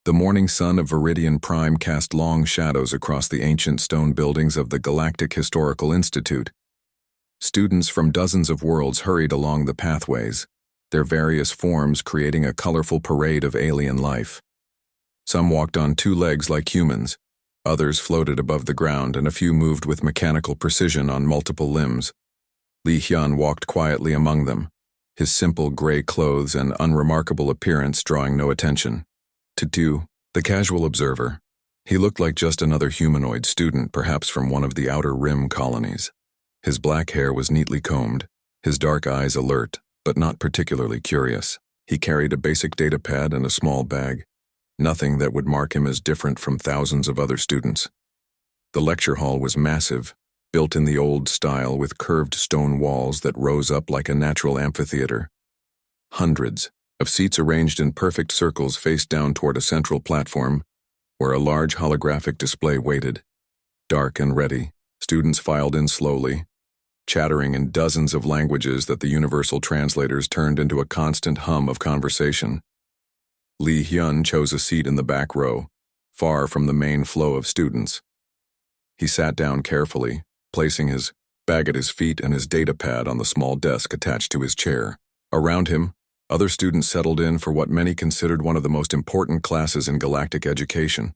The morning sun of Viridian Prime cast long shadows across the ancient stone buildings of the Galactic Historical Institute. Students from dozens of worlds hurried along the pathways, their various forms creating a colorful parade of alien life. Some walked on two legs like humans, others floated above the ground, and a few moved with mechanical precision on multiple limbs. Li Hyun walked quietly among them, his simple gray clothes and unremarkable appearance drawing no attention. To Tu, the casual observer, he looked like just another humanoid student, perhaps from one of the Outer Rim colonies. His black hair was neatly combed, his dark eyes alert, but not particularly curious. He carried a basic data pad and a small bag, nothing that would mark him as different from thousands of other students. The lecture hall was massive, built in the old style with curved stone walls that rose up like a natural amphitheater. Hundreds of seats arranged in perfect circles faced down toward a central platform where a large holographic display waited. Dark and ready, students filed in slowly, chattering in dozens of languages that the universal translators turned into a constant hum of conversation. Li Hyun chose a seat in the back row, far from the main flow of students. He sat down carefully, placing his bag at his feet and his data pad on the small desk attached to his chair. Around him, other students settled in for what many considered one of the most important classes in galactic education.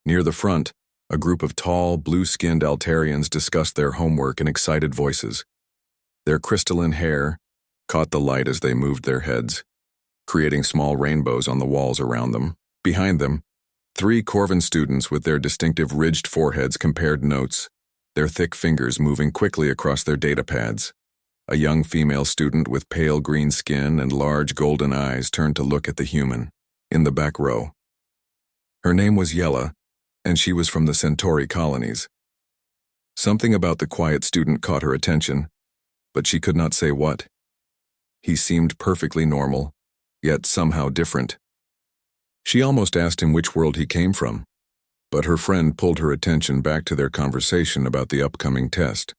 Near the front, a group of tall, blue-skinned Altarians discussed their homework in excited voices. Their crystalline hair caught the light as they moved their heads, creating small rainbows on the walls around them. Behind them, three Corvin students with their distinctive ridged foreheads compared notes, their thick fingers moving quickly across their data pads. A young female student with pale green skin and large golden eyes turned to look at the human in the back row. Her name was Yella, and she was from the Centauri colonies. Something about the quiet student caught her attention, but she could not say what. He seemed perfectly normal, yet somehow different. She almost asked him which world he came from, but her friend pulled her attention back to their conversation about the upcoming test.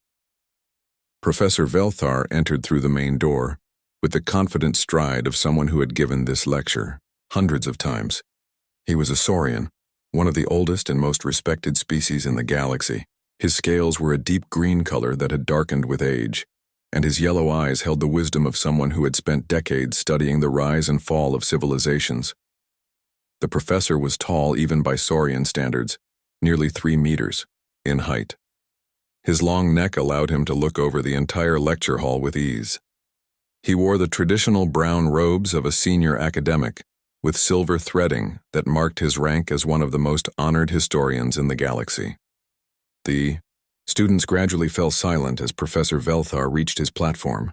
Professor Velthar entered through the main door, with the confident stride of someone who had given this lecture hundreds of times. He was a saurian, one of the oldest and most respected species in the galaxy. His scales were a deep green color that had darkened with age, and his yellow eyes held the wisdom of someone who had spent decades studying the rise and fall of civilizations. The professor was tall even by saurian standards, nearly 3 meters in height. His long neck allowed him to look over the entire lecture hall with ease. He wore the traditional brown robes of a senior academic, with silver threading that marked his rank as one of the most honored historians in the galaxy. The students gradually fell silent as Professor Velthar reached his platform.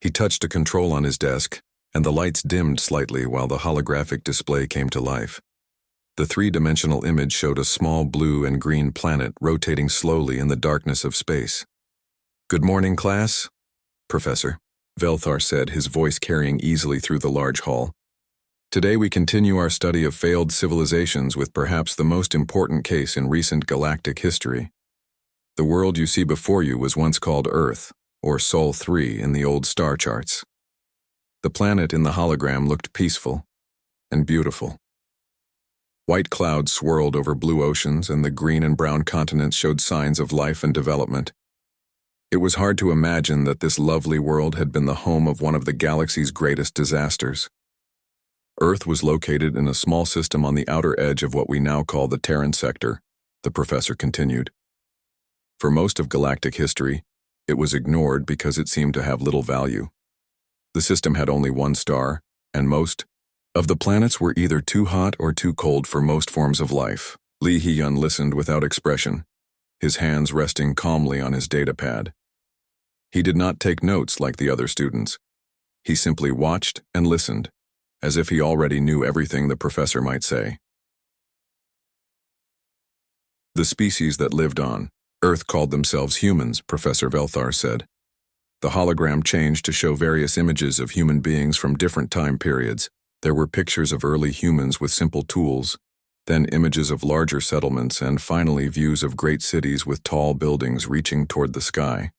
He touched a control on his desk, and the lights dimmed slightly while the holographic display came to life. The three-dimensional image showed a small blue and green planet rotating slowly in the darkness of space. "Good morning, class, Professor," Velthar said, his voice carrying easily through the large hall. "Today we continue our study of failed civilizations with perhaps the most important case in recent galactic history. The world you see before you was once called Earth, or Sol 3 in the old star charts. The planet in the hologram looked peaceful and beautiful. White clouds swirled over blue oceans, and the green and brown continents showed signs of life and development. It was hard to imagine that this lovely world had been the home of one of the galaxy's greatest disasters. Earth was located in a small system on the outer edge of what we now call the Terran sector," the professor continued. "For most of galactic history, it was ignored because it seemed to have little value. The system had only one star, and most of the planets were either too hot or too cold for most forms of life." Li Hyun listened without expression, his hands resting calmly on his data pad. He did not take notes like the other students. He simply watched and listened, as if he already knew everything the professor might say. The species that lived on Earth called themselves humans, Professor Velthar said. The hologram changed to show various images of human beings from different time periods. There were pictures of early humans with simple tools, then images of larger settlements, and finally views of great cities with tall buildings reaching toward the sky.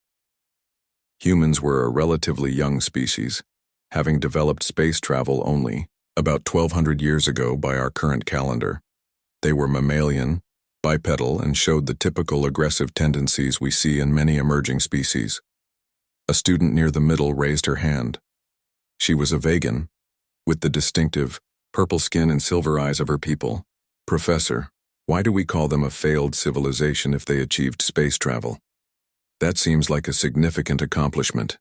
Humans were a relatively young species, having developed space travel only about 1200 years ago by our current calendar. They were mammalian, bipedal, and showed the typical aggressive tendencies we see in many emerging species. A student near the middle raised her hand. She was a vegan, with the distinctive purple skin and silver eyes of her people. Professor, why do we call them a failed civilization if they achieved space travel? That seems like a significant accomplishment.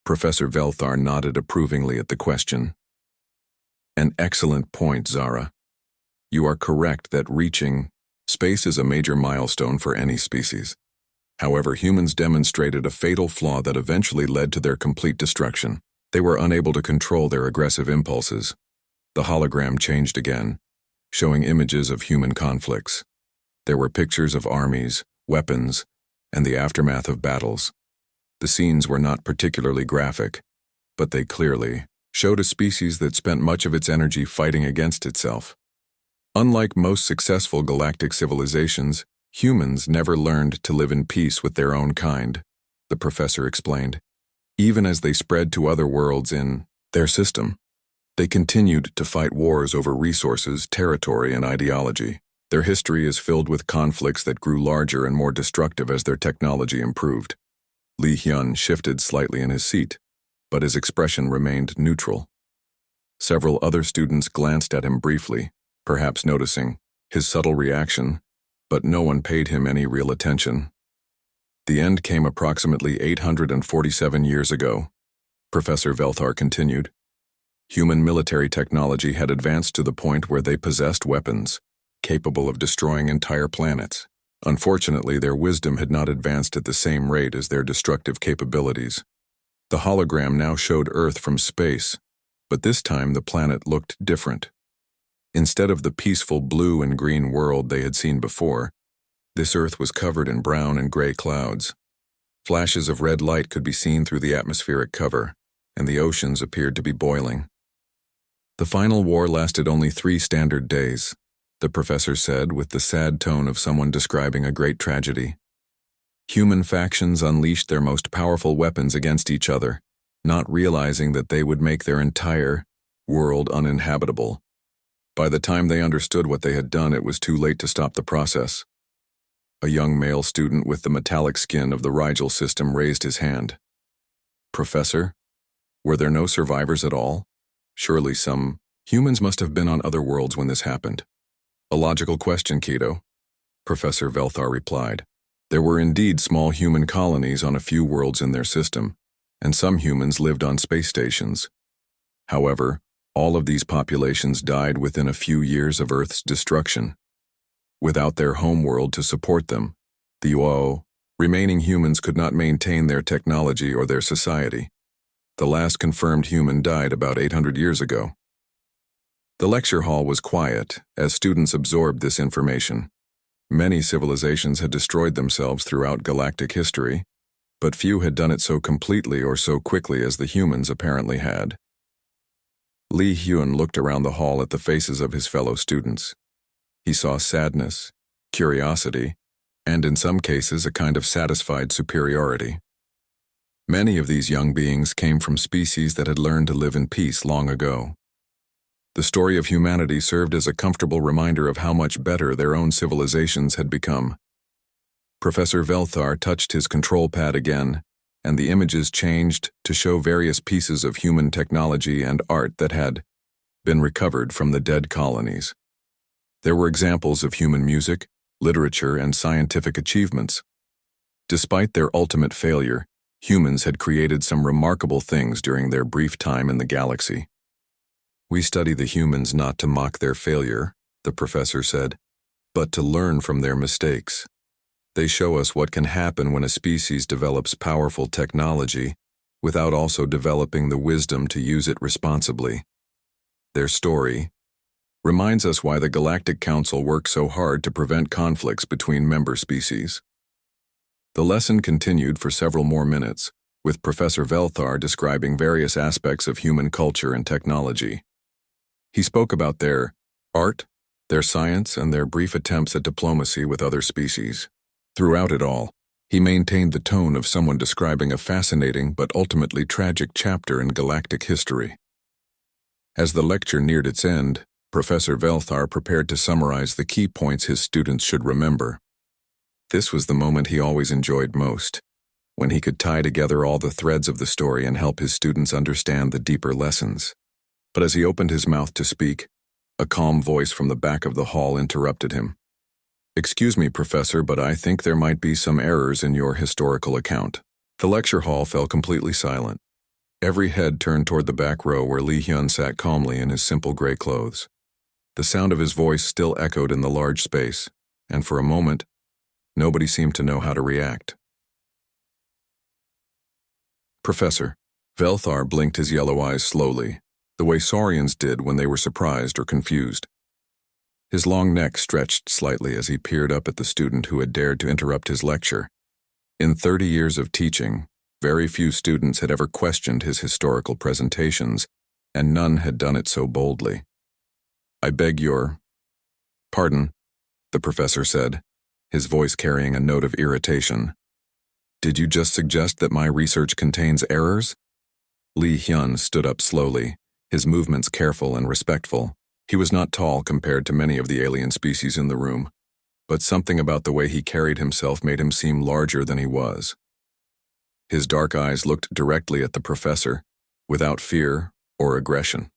Professor Velthar nodded approvingly at the question. An excellent point, Zara. You are correct that reaching space is a major milestone for any species. However, humans demonstrated a fatal flaw that eventually led to their complete destruction. They were unable to control their aggressive impulses. The hologram changed again, showing images of human conflicts. There were pictures of armies, weapons, and the aftermath of battles. The scenes were not particularly graphic, but they clearly showed a species that spent much of its energy fighting against itself. Unlike most successful galactic civilizations, humans never learned to live in peace with their own kind, the professor explained. Even as they spread to other worlds in their system, they continued to fight wars over resources, territory, and ideology. Their history is filled with conflicts that grew larger and more destructive as their technology improved. Li Hyun shifted slightly in his seat, but his expression remained neutral. Several other students glanced at him briefly, perhaps noticing his subtle reaction, but no one paid him any real attention. The end came approximately 847 years ago, Professor Velthar continued. Human military technology had advanced to the point where they possessed weapons, capable of destroying entire planets. Unfortunately, their wisdom had not advanced at the same rate as their destructive capabilities. The hologram now showed Earth from space, but this time the planet looked different. Instead of the peaceful blue and green world they had seen before, this Earth was covered in brown and gray clouds. Flashes of red light could be seen through the atmospheric cover, and the oceans appeared to be boiling. The final war lasted only 3 standard days, the professor said with the sad tone of someone describing a great tragedy. Human factions unleashed their most powerful weapons against each other, not realizing that they would make their entire world uninhabitable. By the time they understood what they had done, it was too late to stop the process. A young male student with the metallic skin of the Rigel system raised his hand. Professor, were there no survivors at all? Surely some humans must have been on other worlds when this happened. A logical question, Keto, Professor Velthar replied. There were indeed small human colonies on a few worlds in their system, and some humans lived on space stations. However, all of these populations died within a few years of Earth's destruction. Without their homeworld to support them, the remaining humans could not maintain their technology or their society. The last confirmed human died about 800 years ago. The lecture hall was quiet as students absorbed this information. Many civilizations had destroyed themselves throughout galactic history, but few had done it so completely or so quickly as the humans apparently had. Li Hyun looked around the hall at the faces of his fellow students. He saw sadness, curiosity, and in some cases a kind of satisfied superiority. Many of these young beings came from species that had learned to live in peace long ago. The story of humanity served as a comfortable reminder of how much better their own civilizations had become. Professor Velthar touched his control pad again, and the images changed to show various pieces of human technology and art that had been recovered from the dead colonies. There were examples of human music, literature, and scientific achievements. Despite their ultimate failure, humans had created some remarkable things during their brief time in the galaxy. We study the humans not to mock their failure, the professor said, but to learn from their mistakes. They show us what can happen when a species develops powerful technology without also developing the wisdom to use it responsibly. Their story reminds us why the Galactic Council works so hard to prevent conflicts between member species. The lesson continued for several more minutes, with Professor Velthar describing various aspects of human culture and technology. He spoke about their art, their science, and their brief attempts at diplomacy with other species. Throughout it all, he maintained the tone of someone describing a fascinating but ultimately tragic chapter in galactic history. As the lecture neared its end, Professor Velthar prepared to summarize the key points his students should remember. This was the moment he always enjoyed most, when he could tie together all the threads of the story and help his students understand the deeper lessons. But as he opened his mouth to speak, a calm voice from the back of the hall interrupted him. "Excuse me, Professor, but I think there might be some errors in your historical account." The lecture hall fell completely silent. Every head turned toward the back row where Lee Hyun sat calmly in his simple gray clothes. The sound of his voice still echoed in the large space, and for a moment, nobody seemed to know how to react. "Professor." Velthar blinked his yellow eyes slowly, the way saurians did when they were surprised or confused. His long neck stretched slightly as he peered up at the student who had dared to interrupt his lecture. In 30 years of teaching, very few students had ever questioned his historical presentations, and none had done it so boldly. "I beg your pardon," the professor said, his voice carrying a note of irritation. "Did you just suggest that my research contains errors?" Lee Hyun stood up slowly, his movements careful and respectful. He was not tall compared to many of the alien species in the room, but something about the way he carried himself made him seem larger than he was. His dark eyes looked directly at the professor, without fear or aggression.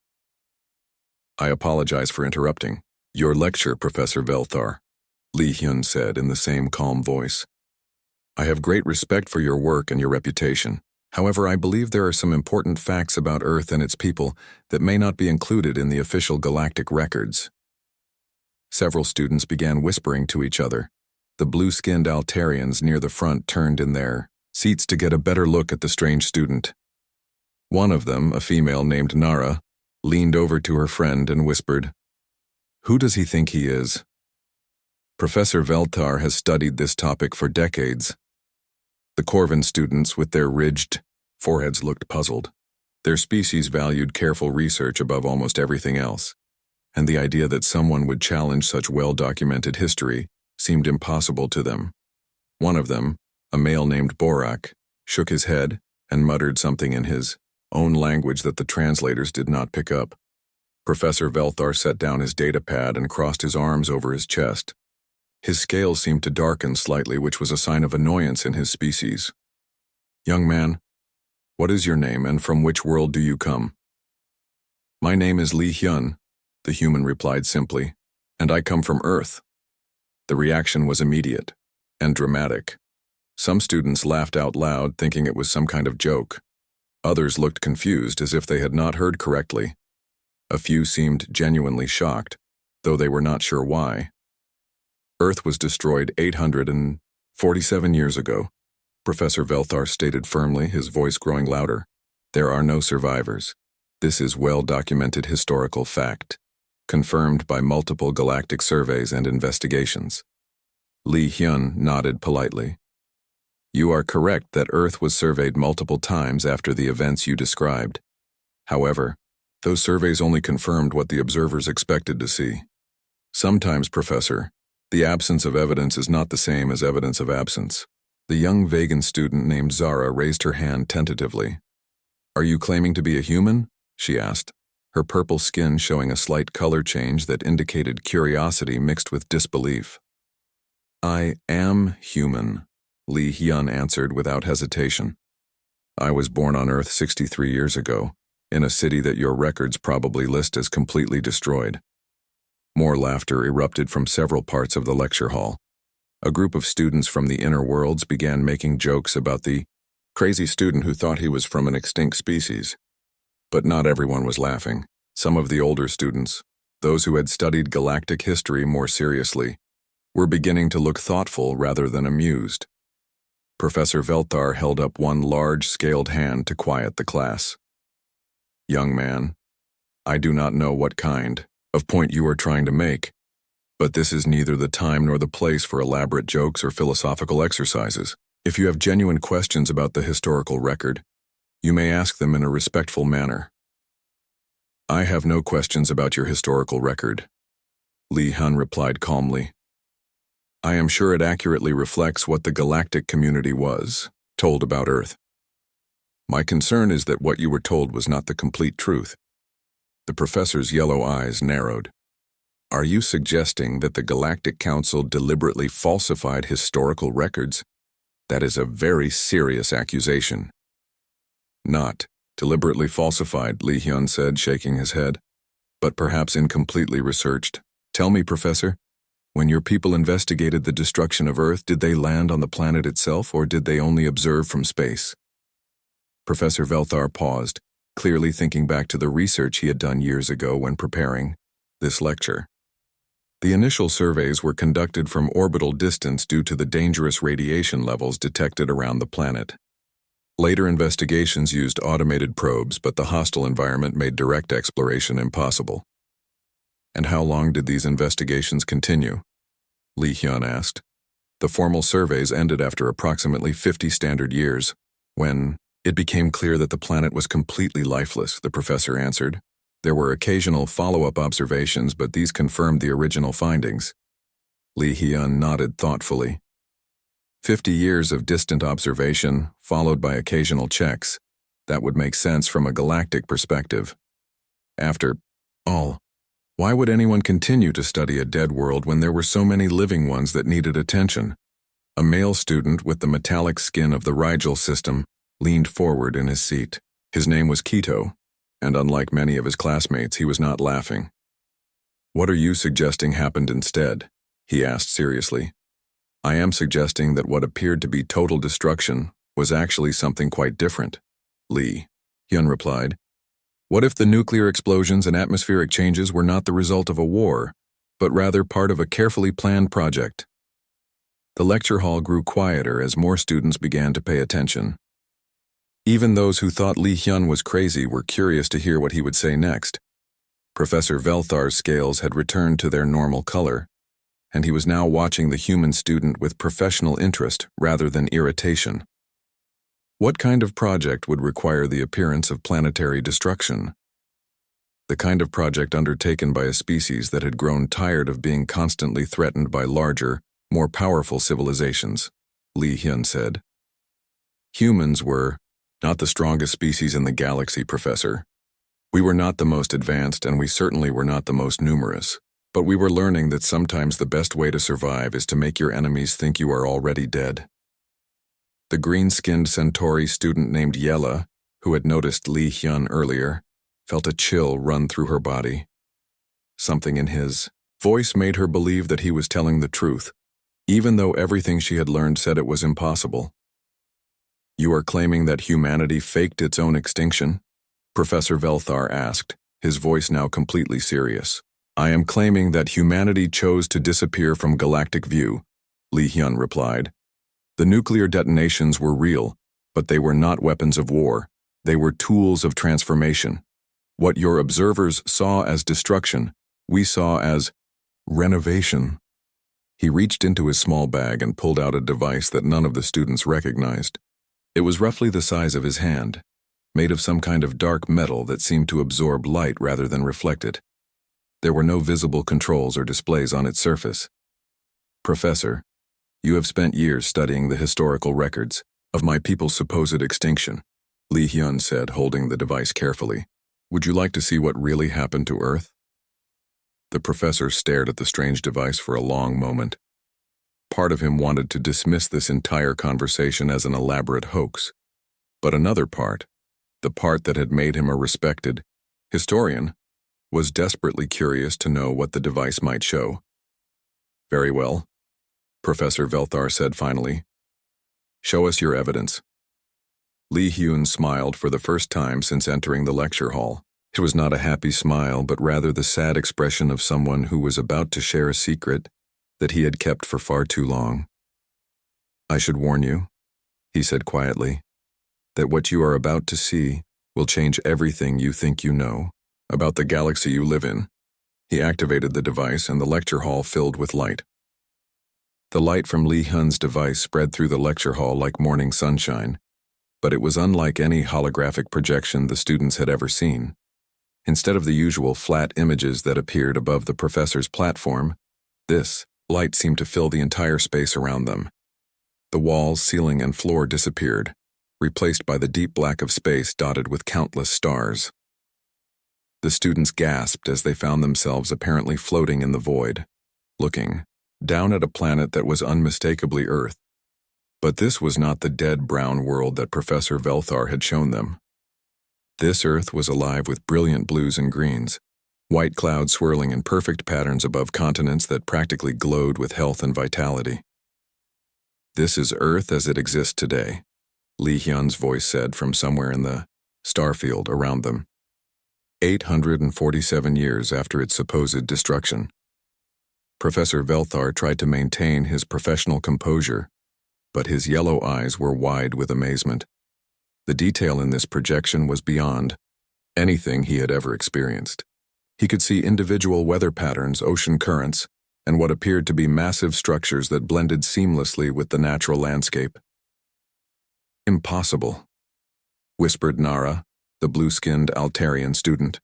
"I apologize for interrupting your lecture, Professor Velthar," Lee Hyun said in the same calm voice. "I have great respect for your work and your reputation. However, I believe there are some important facts about Earth and its people that may not be included in the official galactic records." Several students began whispering to each other. The blue-skinned Altarians near the front turned in their seats to get a better look at the strange student. One of them, a female named Nara, leaned over to her friend and whispered, "Who does he think he is?" Professor Velthar has studied this topic for decades. The Corvin students with their ridged foreheads looked puzzled. Their species valued careful research above almost everything else, and the idea that someone would challenge such well-documented history seemed impossible to them. One of them, a male named Borak, shook his head and muttered something in his own language that the translators did not pick up. Professor Velthar set down his data pad and crossed his arms over his chest. His scales seemed to darken slightly, which was a sign of annoyance in his species. "Young man, what is your name and from which world do you come?" "My name is Lee Hyun," the human replied simply, "and I come from Earth." The reaction was immediate and dramatic. Some students laughed out loud, thinking it was some kind of joke. Others looked confused, as if they had not heard correctly. A few seemed genuinely shocked, though they were not sure why. "Earth was destroyed 847 years ago," Professor Velthar stated firmly, his voice growing louder. "There are no survivors. This is well-documented historical fact, confirmed by multiple galactic surveys and investigations." Lee Hyun nodded politely. "You are correct that Earth was surveyed multiple times after the events you described. However, those surveys only confirmed what the observers expected to see. Sometimes, Professor, the absence of evidence is not the same as evidence of absence." The young vegan student named Zara raised her hand tentatively. "Are you claiming to be a human?" she asked, her purple skin showing a slight color change that indicated curiosity mixed with disbelief. "I am human," Lee Hyun answered without hesitation. "I was born on Earth 63 years ago, in a city that your records probably list as completely destroyed." More laughter erupted from several parts of the lecture hall. A group of students from the inner worlds began making jokes about the crazy student who thought he was from an extinct species. But not everyone was laughing. Some of the older students, those who had studied galactic history more seriously, were beginning to look thoughtful rather than amused. Professor Velthar held up one large, scaled hand to quiet the class. "Young man, I do not know what kind of point you are trying to make, but this is neither the time nor the place for elaborate jokes or philosophical exercises. If you have genuine questions about the historical record, you may ask them in a respectful manner." "I have no questions about your historical record," Lee Hyun replied calmly. "I am sure it accurately reflects what the galactic community was told about Earth. My concern is that what you were told was not the complete truth. The professor's yellow eyes narrowed. Are you suggesting that the Galactic Council deliberately falsified historical records? That is a very serious accusation. Not deliberately falsified, Li Hyun said, shaking his head, but perhaps incompletely researched. Tell me, Professor, when your people investigated the destruction of Earth, did they land on the planet itself or did they only observe from space? Professor Velthar paused, clearly thinking back to the research he had done years ago when preparing this lecture. The initial surveys were conducted from orbital distance due to the dangerous radiation levels detected around the planet. Later investigations used automated probes, but the hostile environment made direct exploration impossible. And how long did these investigations continue? Li Hyun asked. The formal surveys ended after approximately 50 standard years, when it became clear that the planet was completely lifeless, the professor answered. There were occasional follow-up observations, but these confirmed the original findings. Li Hyun nodded thoughtfully. 50 years of distant observation, followed by occasional checks. That would make sense from a galactic perspective. After all, why would anyone continue to study a dead world when there were so many living ones that needed attention? A male student with the metallic skin of the Rigel system leaned forward in his seat. His name was Kito, and unlike many of his classmates, he was not laughing. What are you suggesting happened instead? He asked seriously. I am suggesting that what appeared to be total destruction was actually something quite different. Li Hyun replied. What if the nuclear explosions and atmospheric changes were not the result of a war, but rather part of a carefully planned project? The lecture hall grew quieter as more students began to pay attention. Even those who thought Li Hyun was crazy were curious to hear what he would say next. Professor Velthar's scales had returned to their normal color, and he was now watching the human student with professional interest rather than irritation. What kind of project would require the appearance of planetary destruction? The kind of project undertaken by a species that had grown tired of being constantly threatened by larger, more powerful civilizations, Li Hyun said. Humans were not the strongest species in the galaxy, Professor. We were not the most advanced, and we certainly were not the most numerous. But we were learning that sometimes the best way to survive is to make your enemies think you are already dead. The green-skinned Centauri student named Yella, who had noticed Li Hyun earlier, felt a chill run through her body. Something in his voice made her believe that he was telling the truth, even though everything she had learned said it was impossible. You are claiming that humanity faked its own extinction? Professor Velthar asked, his voice now completely serious. I am claiming that humanity chose to disappear from galactic view, Li Hyun replied. The nuclear detonations were real, but they were not weapons of war. They were tools of transformation. What your observers saw as destruction, we saw as renovation. He reached into his small bag and pulled out a device that none of the students recognized. It was roughly the size of his hand, made of some kind of dark metal that seemed to absorb light rather than reflect it. There were no visible controls or displays on its surface. Professor, you have spent years studying the historical records of my people's supposed extinction, Li Hyun said, holding the device carefully. Would you like to see what really happened to Earth? The professor stared at the strange device for a long moment. Part of him wanted to dismiss this entire conversation as an elaborate hoax, but another part, the part that had made him a respected historian, was desperately curious to know what the device might show. Very well, Professor Velthar said finally. Show us your evidence. Li Hyun smiled for the first time since entering the lecture hall. It was not a happy smile, but rather the sad expression of someone who was about to share a secret that he had kept for far too long. I should warn you, he said quietly, that what you are about to see will change everything you think you know about the galaxy you live in. He activated the device and the lecture hall filled with light. The light from Li Hyun's device spread through the lecture hall like morning sunshine, but it was unlike any holographic projection the students had ever seen. Instead of the usual flat images that appeared above the professor's platform, this light seemed to fill the entire space around them. The walls, ceiling, and floor disappeared, replaced by the deep black of space dotted with countless stars. The students gasped as they found themselves apparently floating in the void, looking down at a planet that was unmistakably Earth. But this was not the dead brown world that Professor Velthar had shown them. This Earth was alive with brilliant blues and greens, white clouds swirling in perfect patterns above continents that practically glowed with health and vitality. "This is Earth as it exists today," Li Hyun's voice said from somewhere in the starfield around them. 847 years after its supposed destruction. Professor Velthar tried to maintain his professional composure, but his yellow eyes were wide with amazement. The detail in this projection was beyond anything he had ever experienced. He could see individual weather patterns, ocean currents, and what appeared to be massive structures that blended seamlessly with the natural landscape. "Impossible," whispered Nara, the blue-skinned Altarian student.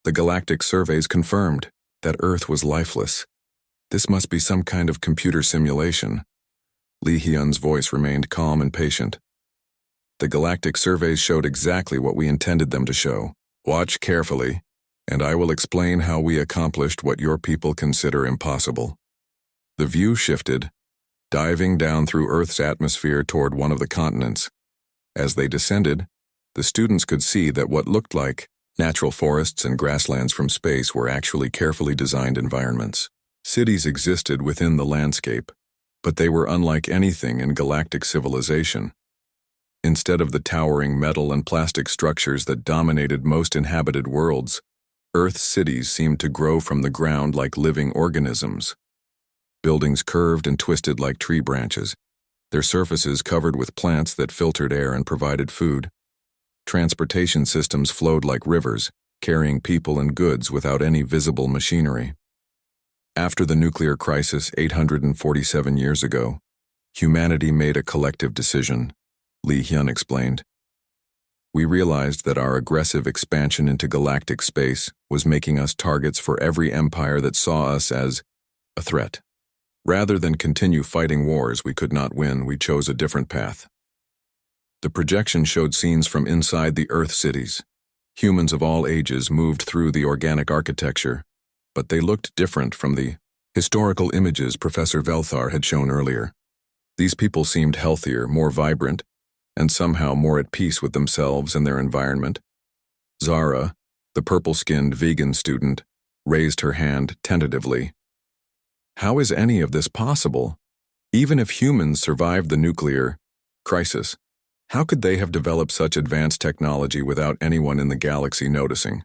"The galactic surveys confirmed that Earth was lifeless. This must be some kind of computer simulation." Li Hyun's voice remained calm and patient. "The galactic surveys showed exactly what we intended them to show. Watch carefully, and I will explain how we accomplished what your people consider impossible." The view shifted, diving down through Earth's atmosphere toward one of the continents. As they descended, the students could see that what looked like natural forests and grasslands from space were actually carefully designed environments. Cities existed within the landscape, but they were unlike anything in galactic civilization. Instead of the towering metal and plastic structures that dominated most inhabited worlds, Earth's cities seemed to grow from the ground like living organisms. Buildings curved and twisted like tree branches, their surfaces covered with plants that filtered air and provided food. Transportation systems flowed like rivers, carrying people and goods without any visible machinery. After the nuclear crisis 847 years ago, humanity made a collective decision, Li Hyun explained. "We realized that our aggressive expansion into galactic space was making us targets for every empire that saw us as a threat. Rather than continue fighting wars we could not win, we chose a different path." The projection showed scenes from inside the Earth cities. Humans of all ages moved through the organic architecture, but they looked different from the historical images Professor Velthar had shown earlier. These people seemed healthier, more vibrant, and somehow more at peace with themselves and their environment. Zara, the purple-skinned vegan student, raised her hand tentatively. "How is any of this possible? Even if humans survived the nuclear crisis, how could they have developed such advanced technology without anyone in the galaxy noticing?"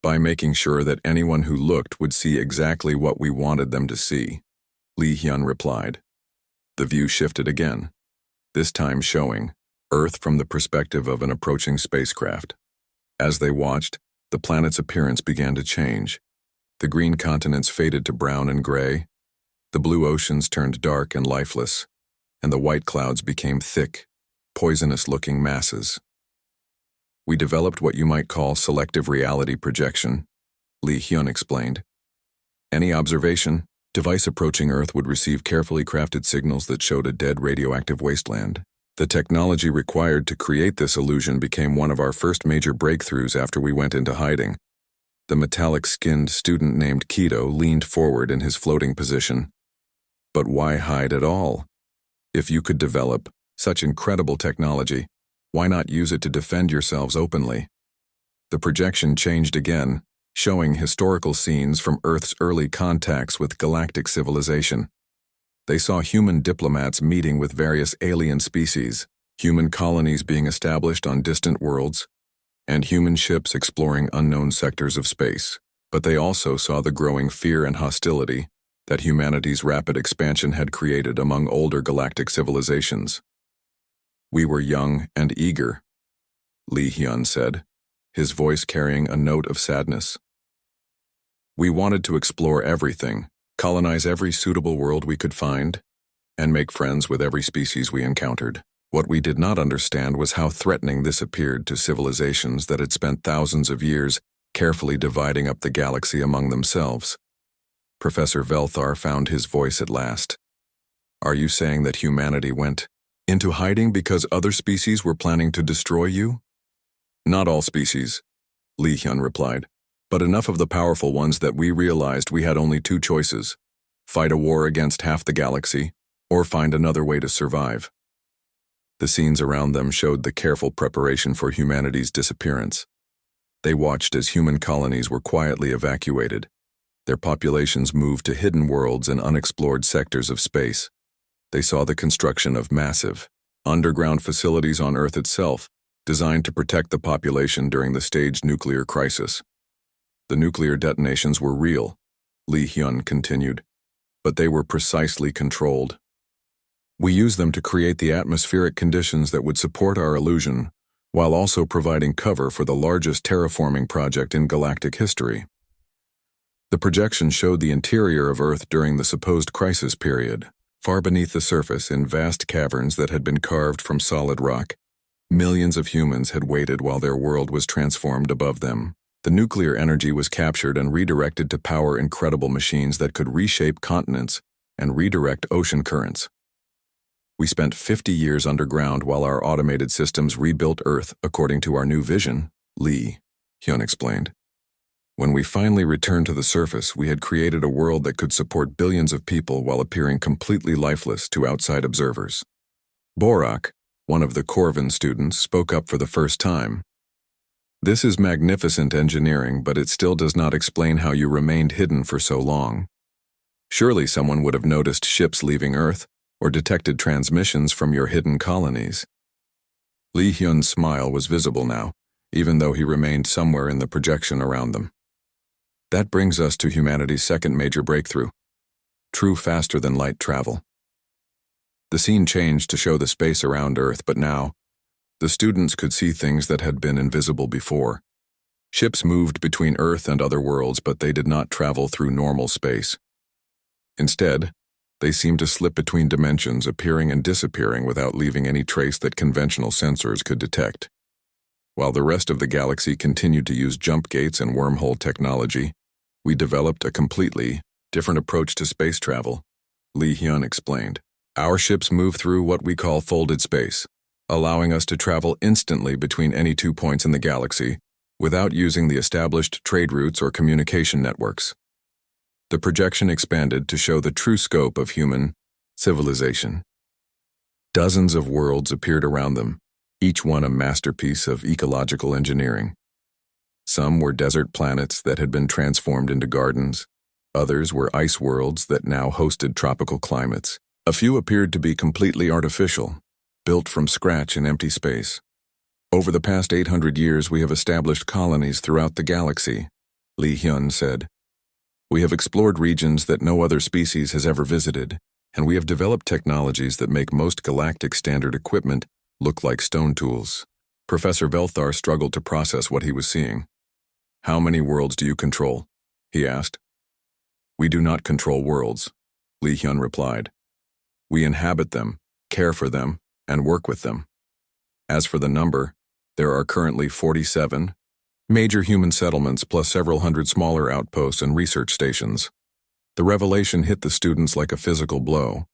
"By making sure that anyone who looked would see exactly what we wanted them to see," Li Hyun replied. The view shifted again, this time showing Earth from the perspective of an approaching spacecraft. As they watched, the planet's appearance began to change. The green continents faded to brown and gray, the blue oceans turned dark and lifeless, and the white clouds became thick, poisonous-looking masses. "We developed what you might call selective reality projection," Li Hyun explained. "Any observation, device approaching Earth would receive carefully crafted signals that showed a dead radioactive wasteland. The technology required to create this illusion became one of our first major breakthroughs after we went into hiding." The metallic-skinned student named Kido leaned forward in his floating position. "But why hide at all? If you could develop such incredible technology, why not use it to defend yourselves openly?" The projection changed again, showing historical scenes from Earth's early contacts with galactic civilization. They saw human diplomats meeting with various alien species, human colonies being established on distant worlds, and human ships exploring unknown sectors of space. But they also saw the growing fear and hostility that humanity's rapid expansion had created among older galactic civilizations. "We were young and eager," Li Hyun said, his voice carrying a note of sadness. "We wanted to explore everything, colonize every suitable world we could find, and make friends with every species we encountered. What we did not understand was how threatening this appeared to civilizations that had spent thousands of years carefully dividing up the galaxy among themselves." Professor Velthar found his voice at last. "Are you saying that humanity went into hiding because other species were planning to destroy you?" "Not all species. Li Hyun replied. But enough of the powerful ones that we realized we had only two choices: fight a war against half the galaxy, or find another way to survive. The scenes around them showed the careful preparation for humanity's disappearance. They watched as human colonies were quietly evacuated. Their populations moved to hidden worlds and unexplored sectors of space. They saw the construction of massive, underground facilities on Earth itself, designed to protect the population during the staged nuclear crisis. The nuclear detonations were real, Li Hyun continued, but they were precisely controlled. We used them to create the atmospheric conditions that would support our illusion, while also providing cover for the largest terraforming project in galactic history. The projection showed the interior of Earth during the supposed crisis period. Far beneath the surface, in vast caverns that had been carved from solid rock, millions of humans had waited while their world was transformed above them. The nuclear energy was captured and redirected to power incredible machines that could reshape continents and redirect ocean currents. We spent 50 years underground while our automated systems rebuilt Earth according to our new vision, Li Hyun explained. When we finally returned to the surface, we had created a world that could support billions of people while appearing completely lifeless to outside observers. Borak, one of the Corvin students, spoke up for the first time. This is magnificent engineering, but it still does not explain how you remained hidden for so long. Surely someone would have noticed ships leaving Earth or detected transmissions from your hidden colonies. Li Hyun's smile was visible now, even though he remained somewhere in the projection around them. That brings us to humanity's second major breakthrough: true faster-than-light travel. The scene changed to show the space around Earth, but now, the students could see things that had been invisible before. Ships moved between Earth and other worlds, but they did not travel through normal space. Instead, they seemed to slip between dimensions, appearing and disappearing without leaving any trace that conventional sensors could detect. While the rest of the galaxy continued to use jump gates and wormhole technology, we developed a completely different approach to space travel, Li Hyun explained. Our ships move through what we call folded space, allowing us to travel instantly between any 2 points in the galaxy without using the established trade routes or communication networks. The projection expanded to show the true scope of human civilization. Dozens of worlds appeared around them, each one a masterpiece of ecological engineering. Some were desert planets that had been transformed into gardens. Others were ice worlds that now hosted tropical climates. A few appeared to be completely artificial, built from scratch in empty space. Over the past 800 years, we have established colonies throughout the galaxy, Li Hyun said. We have explored regions that no other species has ever visited, and we have developed technologies that make most galactic standard equipment look like stone tools. Professor Velthar struggled to process what he was seeing. How many worlds do you control? He asked. We do not control worlds, Li Hyun replied. We inhabit them, care for them, and work with them. As for the number, there are currently 47 major human settlements plus several hundred smaller outposts and research stations. The revelation hit the students like a physical blow.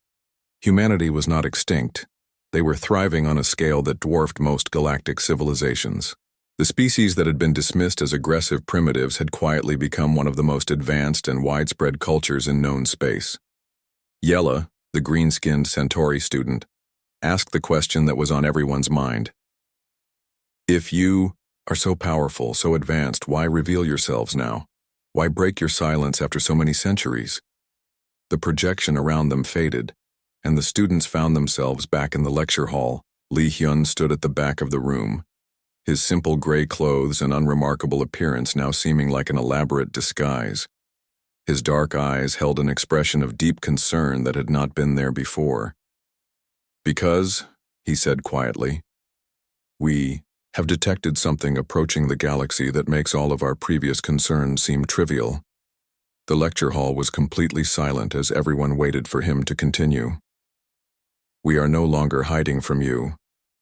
Humanity was not extinct. They were thriving on a scale that dwarfed most galactic civilizations. The species that had been dismissed as aggressive primitives had quietly become one of the most advanced and widespread cultures in known space. Yella, the green-skinned Centauri student, asked the question that was on everyone's mind. If you are so powerful, so advanced, why reveal yourselves now? Why break your silence after so many centuries? The projection around them faded, and the students found themselves back in the lecture hall. Li Hyun stood at the back of the room, his simple gray clothes and unremarkable appearance now seeming like an elaborate disguise. His dark eyes held an expression of deep concern that had not been there before. Because, he said quietly, we have detected something approaching the galaxy that makes all of our previous concerns seem trivial. The lecture hall was completely silent as everyone waited for him to continue. We are no longer hiding from you,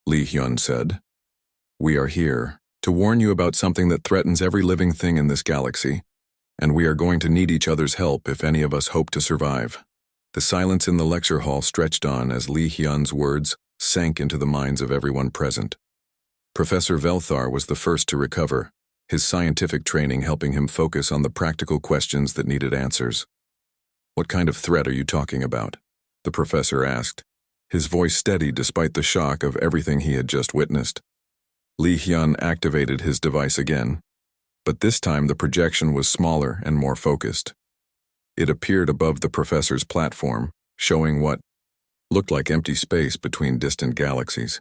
Li Hyun said. We are here to warn you about something that threatens every living thing in this galaxy, and we are going to need each other's help if any of us hope to survive. The silence in the lecture hall stretched on as Li Hyun's words sank into the minds of everyone present. Professor Velthar was the first to recover, his scientific training helping him focus on the practical questions that needed answers. "What kind of threat are you talking about?" the professor asked, his voice steady despite the shock of everything he had just witnessed. Li Hyun activated his device again, but this time the projection was smaller and more focused. It appeared above the professor's platform, showing what looked like empty space between distant galaxies.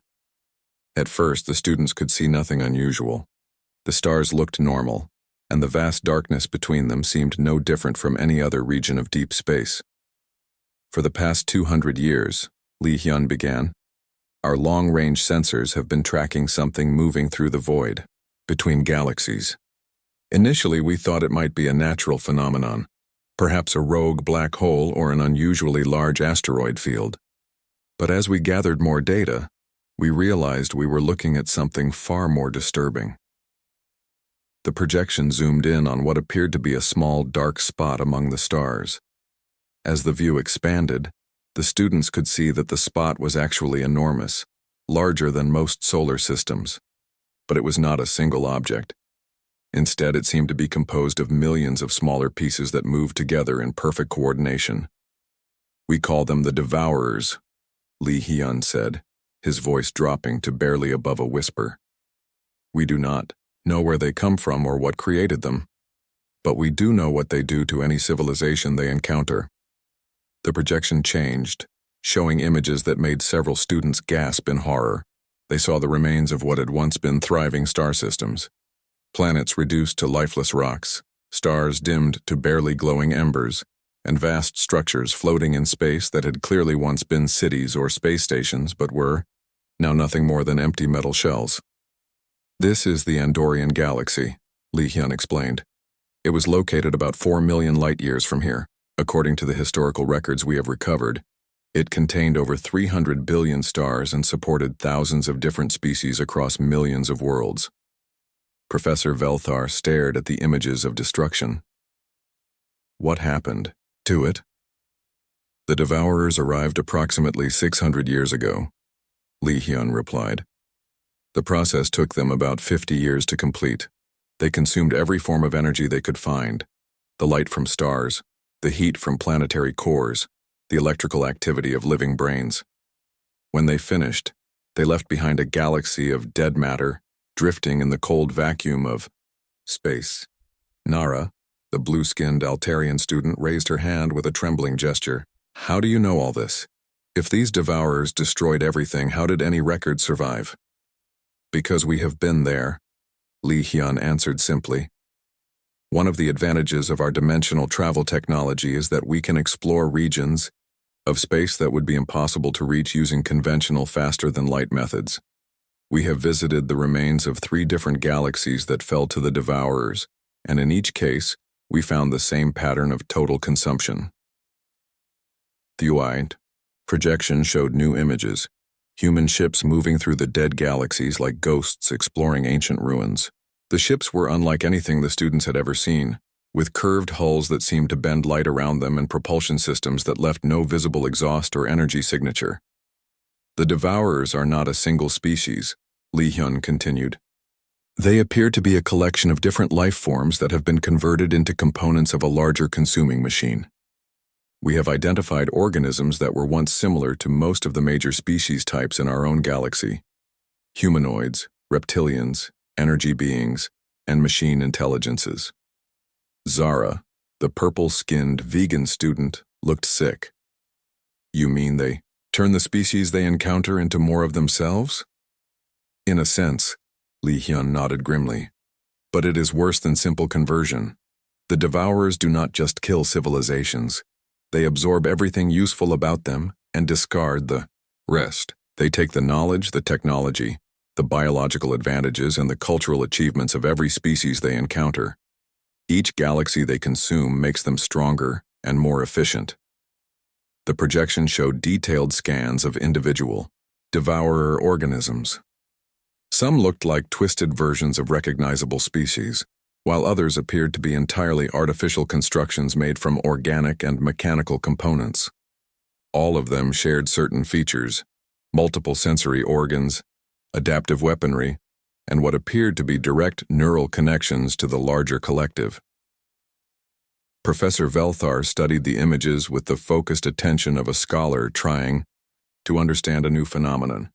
At first, the students could see nothing unusual. The stars looked normal, and the vast darkness between them seemed no different from any other region of deep space. "For the past 200 years, Li Hyun began, our long-range sensors have been tracking something moving through the void, between galaxies. Initially, we thought it might be a natural phenomenon, perhaps a rogue black hole or an unusually large asteroid field. But as we gathered more data, we realized we were looking at something far more disturbing." The projection zoomed in on what appeared to be a small, dark spot among the stars. As the view expanded, the students could see that the spot was actually enormous, larger than most solar systems. But it was not a single object. Instead, it seemed to be composed of millions of smaller pieces that moved together in perfect coordination. "We call them the Devourers," Li Hyun said, his voice dropping to barely above a whisper. "We do not know where they come from or what created them, but we do know what they do to any civilization they encounter." The projection changed, showing images that made several students gasp in horror. They saw the remains of what had once been thriving star systems. Planets reduced to lifeless rocks, stars dimmed to barely glowing embers, and vast structures floating in space that had clearly once been cities or space stations but were now nothing more than empty metal shells. "This is the Andorian galaxy," Li Hyun explained. "It was located about 4 million light-years from here. According to the historical records we have recovered, it contained over 300 billion stars and supported thousands of different species across millions of worlds." Professor Velthar stared at the images of destruction. "What happened to it?" "The Devourers arrived approximately 600 years ago," Li Hyun replied. "The process took them about 50 years to complete. They consumed every form of energy they could find: the light from stars, the heat from planetary cores, the electrical activity of living brains. When they finished, they left behind a galaxy of dead matter, drifting in the cold vacuum of space." Nara, the blue-skinned Altarian student, raised her hand with a trembling gesture. "How do you know all this? If these Devourers destroyed everything, how did any record survive?" "Because we have been there," Li Hyun answered simply. "One of the advantages of our dimensional travel technology is that we can explore regions of space that would be impossible to reach using conventional faster-than-light methods. We have visited the remains of 3 different galaxies that fell to the Devourers, and in each case, we found the same pattern of total consumption." The UI projection showed new images, human ships moving through the dead galaxies like ghosts exploring ancient ruins. The ships were unlike anything the students had ever seen, with curved hulls that seemed to bend light around them and propulsion systems that left no visible exhaust or energy signature. "The Devourers are not a single species," Li Hyun continued. "They appear to be a collection of different life forms that have been converted into components of a larger consuming machine. We have identified organisms that were once similar to most of the major species types in our own galaxy: humanoids, reptilians, energy beings, and machine intelligences." Zara, the purple-skinned vegan student, looked sick. "You mean they turn the species they encounter into more of themselves?" "In a sense," Li Hyun nodded grimly. "But it is worse than simple conversion. The Devourers do not just kill civilizations. They absorb everything useful about them and discard the rest. They take the knowledge, the technology, the biological advantages, and the cultural achievements of every species they encounter. Each galaxy they consume makes them stronger and more efficient." The projection showed detailed scans of individual devourer organisms. Some looked like twisted versions of recognizable species, while others appeared to be entirely artificial constructions made from organic and mechanical components. All of them shared certain features: multiple sensory organs, adaptive weaponry, and what appeared to be direct neural connections to the larger collective. Professor Velthar studied the images with the focused attention of a scholar trying to understand a new phenomenon.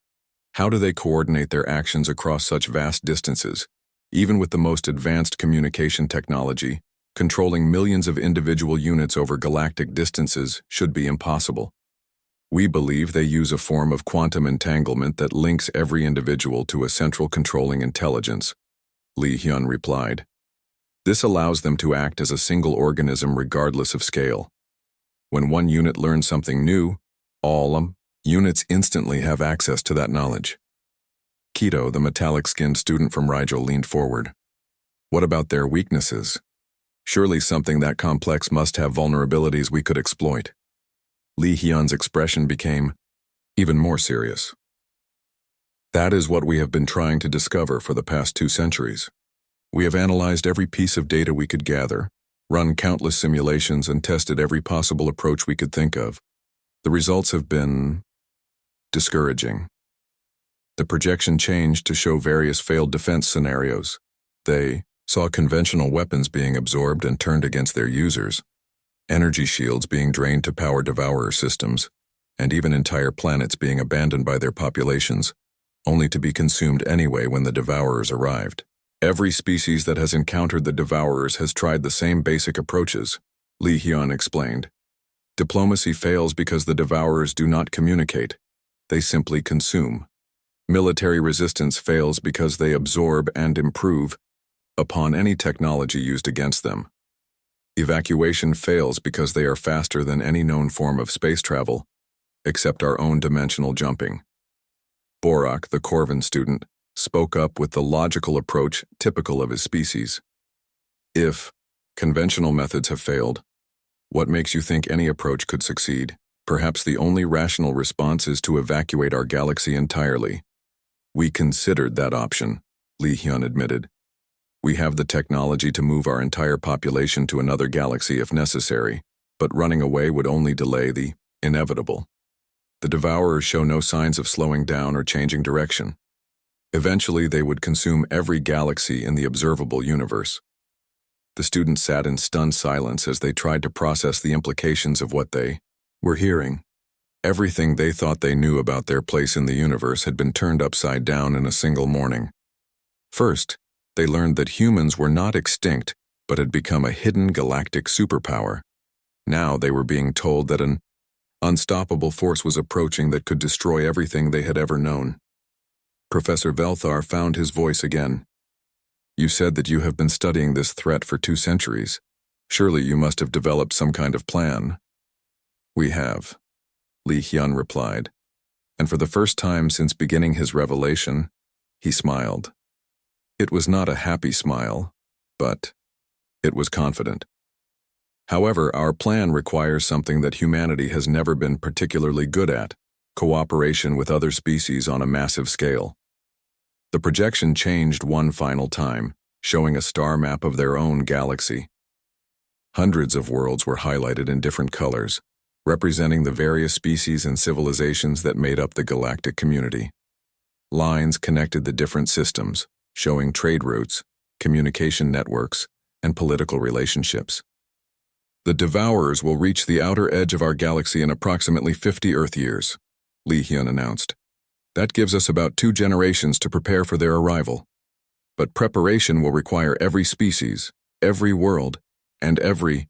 How do they coordinate their actions across such vast distances? Even with the most advanced communication technology, controlling millions of individual units over galactic distances should be impossible. We believe they use a form of quantum entanglement that links every individual to a central controlling intelligence, Li Hyun replied. This allows them to act as a single organism regardless of scale. When one unit learns something new, all units instantly have access to that knowledge. Keto, the metallic-skinned student from Rigel, leaned forward. What about their weaknesses? Surely something that complex must have vulnerabilities we could exploit. Li Hyun's expression became even more serious. That is what we have been trying to discover for the past 2 centuries. We have analyzed every piece of data we could gather, run countless simulations, and tested every possible approach we could think of. The results have been discouraging. The projection changed to show various failed defense scenarios. They saw conventional weapons being absorbed and turned against their users, energy shields being drained to power devourer systems, and even entire planets being abandoned by their populations, only to be consumed anyway when the devourers arrived. Every species that has encountered the devourers has tried the same basic approaches, Li Hyun explained. Diplomacy fails because the devourers do not communicate. They simply consume. Military resistance fails because they absorb and improve upon any technology used against them. Evacuation fails because they are faster than any known form of space travel, except our own dimensional jumping. Borak, the Corvin student, spoke up with the logical approach typical of his species. If conventional methods have failed, what makes you think any approach could succeed? Perhaps the only rational response is to evacuate our galaxy entirely. We considered that option, Li Hyun admitted. We have the technology to move our entire population to another galaxy if necessary, but running away would only delay the inevitable. The devourers show no signs of slowing down or changing direction. Eventually, they would consume every galaxy in the observable universe. The students sat in stunned silence as they tried to process the implications of what they were hearing. Everything they thought they knew about their place in the universe had been turned upside down in a single morning. First, they learned that humans were not extinct, but had become a hidden galactic superpower. Now they were being told that an unstoppable force was approaching that could destroy everything they had ever known. Professor Velthar found his voice again. You said that you have been studying this threat for 2 centuries. Surely you must have developed some kind of plan. We have, Li Hyun replied, and for the first time since beginning his revelation, he smiled. It was not a happy smile, but it was confident. However, our plan requires something that humanity has never been particularly good at: cooperation with other species on a massive scale. The projection changed one final time, showing a star map of their own galaxy. Hundreds of worlds were highlighted in different colors, representing the various species and civilizations that made up the galactic community. Lines connected the different systems, showing trade routes, communication networks, and political relationships. The devourers will reach the outer edge of our galaxy in approximately 50 Earth years, Li Hyun announced. That gives us about 2 generations to prepare for their arrival. But preparation will require every species, every world, and every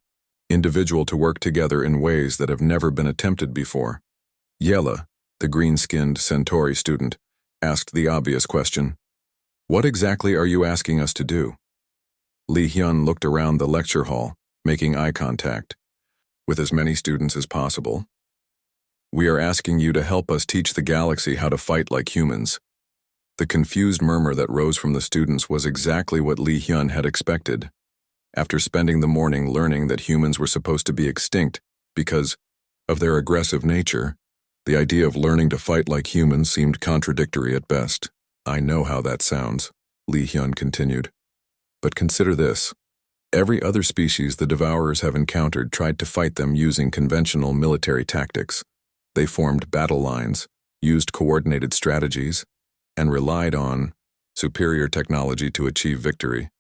individual to work together in ways that have never been attempted before. Yella, the green-skinned Centauri student, asked the obvious question. What exactly are you asking us to do? Li Hyun looked around the lecture hall, making eye contact with as many students as possible. We are asking you to help us teach the galaxy how to fight like humans. The confused murmur that rose from the students was exactly what Li Hyun had expected. After spending the morning learning that humans were supposed to be extinct because of their aggressive nature, the idea of learning to fight like humans seemed contradictory at best. I know how that sounds, Li Hyun continued. But consider this. Every other species the devourers have encountered tried to fight them using conventional military tactics. They formed battle lines, used coordinated strategies, and relied on superior technology to achieve victory.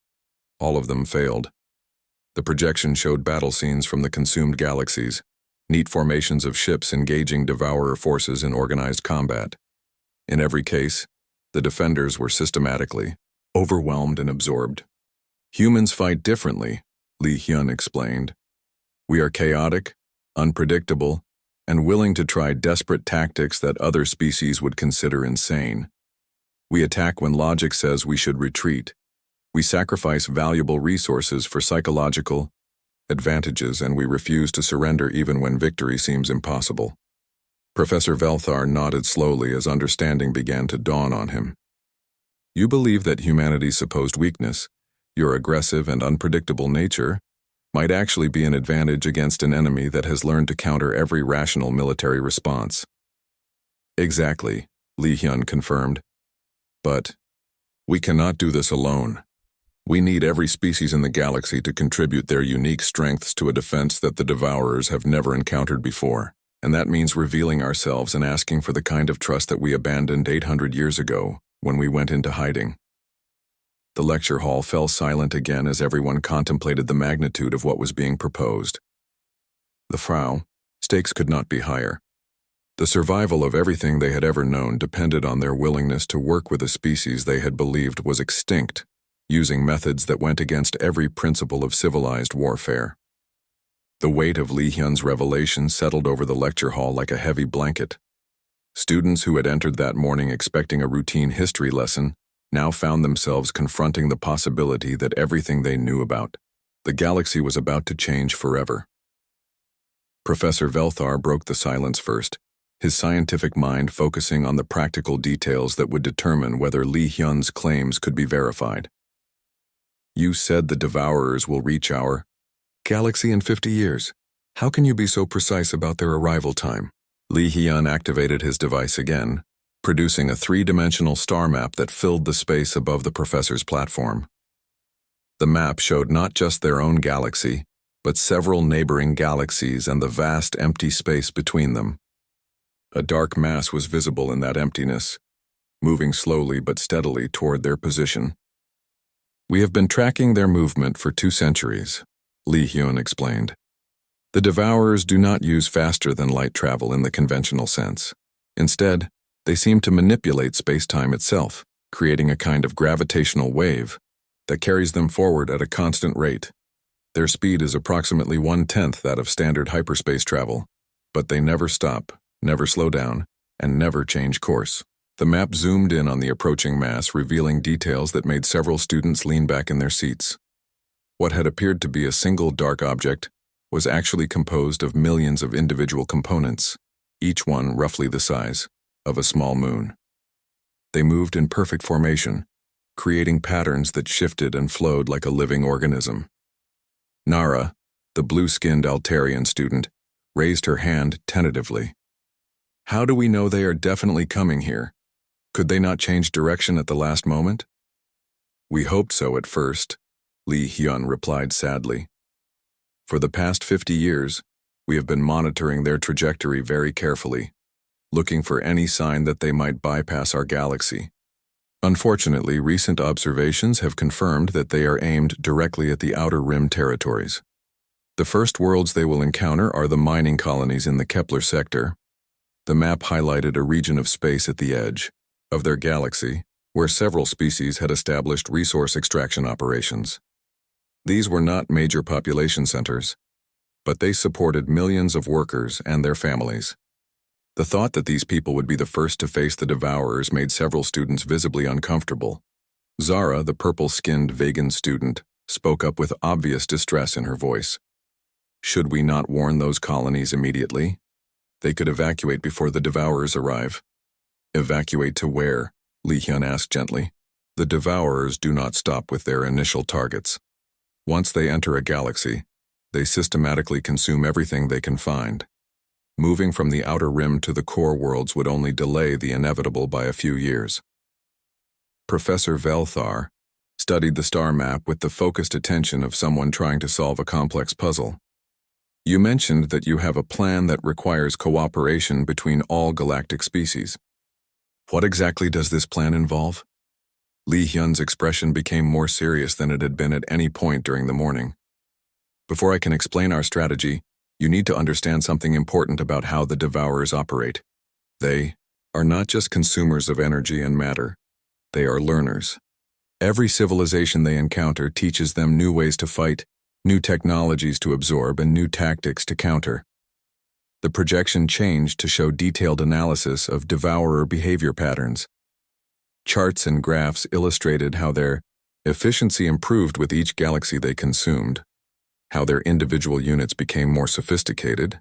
All of them failed. The projection showed battle scenes from the consumed galaxies, neat formations of ships engaging devourer forces in organized combat. In every case, the defenders were systematically overwhelmed and absorbed. Humans fight differently, Li Hyun explained. We are chaotic, unpredictable, and willing to try desperate tactics that other species would consider insane. We attack when logic says we should retreat. We sacrifice valuable resources for psychological advantages, and we refuse to surrender even when victory seems impossible. Professor Velthar nodded slowly as understanding began to dawn on him. You believe that humanity's supposed weakness, your aggressive and unpredictable nature, might actually be an advantage against an enemy that has learned to counter every rational military response. Exactly, Li Hyun confirmed. But we cannot do this alone. We need every species in the galaxy to contribute their unique strengths to a defense that the Devourers have never encountered before, and that means revealing ourselves and asking for the kind of trust that we abandoned 800 years ago when we went into hiding. The lecture hall fell silent again as everyone contemplated the magnitude of what was being proposed. The Frau, stakes could not be higher. The survival of everything they had ever known depended on their willingness to work with a species they had believed was extinct, using methods that went against every principle of civilized warfare. The weight of Li Hyun's revelation settled over the lecture hall like a heavy blanket. Students who had entered that morning expecting a routine history lesson now found themselves confronting the possibility that everything they knew about the galaxy was about to change forever. Professor Velthar broke the silence first, his scientific mind focusing on the practical details that would determine whether Li Hyun's claims could be verified. You said the Devourers will reach our galaxy in 50 years. How can you be so precise about their arrival time? Li Hyun activated his device again, producing a three-dimensional star map that filled the space above the professor's platform. The map showed not just their own galaxy, but several neighboring galaxies and the vast empty space between them. A dark mass was visible in that emptiness, moving slowly but steadily toward their position. We have been tracking their movement for 2 centuries, Li Hyun explained. The Devourers do not use faster-than-light travel in the conventional sense. Instead, they seem to manipulate space-time itself, creating a kind of gravitational wave that carries them forward at a constant rate. Their speed is approximately 1/10 that of standard hyperspace travel, but they never stop, never slow down, and never change course. The map zoomed in on the approaching mass, revealing details that made several students lean back in their seats. What had appeared to be a single dark object was actually composed of millions of individual components, each one roughly the size of a small moon. They moved in perfect formation, creating patterns that shifted and flowed like a living organism. Nara, the blue-skinned Altarian student, raised her hand tentatively. How do we know they are definitely coming here? Could they not change direction at the last moment? We hoped so at first, Li Hyun replied sadly. For the past 50 years, we have been monitoring their trajectory very carefully, looking for any sign that they might bypass our galaxy. Unfortunately, recent observations have confirmed that they are aimed directly at the Outer Rim territories. The first worlds they will encounter are the mining colonies in the Kepler sector. The map highlighted a region of space at the edge of their galaxy, where several species had established resource extraction operations. These were not major population centers, but they supported millions of workers and their families. The thought that these people would be the first to face the Devourers made several students visibly uncomfortable. Zara, the purple-skinned vegan student, spoke up with obvious distress in her voice. Should we not warn those colonies immediately? They could evacuate before the Devourers arrive. Evacuate to where? Li Hyun asked gently. The Devourers do not stop with their initial targets. Once they enter a galaxy, they systematically consume everything they can find. Moving from the outer rim to the core worlds would only delay the inevitable by a few years. Professor Velthar studied the star map with the focused attention of someone trying to solve a complex puzzle. You mentioned that you have a plan that requires cooperation between all galactic species. What exactly does this plan involve? Lee Hyun's expression became more serious than it had been at any point during the morning. Before I can explain our strategy, you need to understand something important about how the Devourers operate. They are not just consumers of energy and matter. They are learners. Every civilization they encounter teaches them new ways to fight, new technologies to absorb, and new tactics to counter. The projection changed to show detailed analysis of devourer behavior patterns. Charts and graphs illustrated how their efficiency improved with each galaxy they consumed, how their individual units became more sophisticated,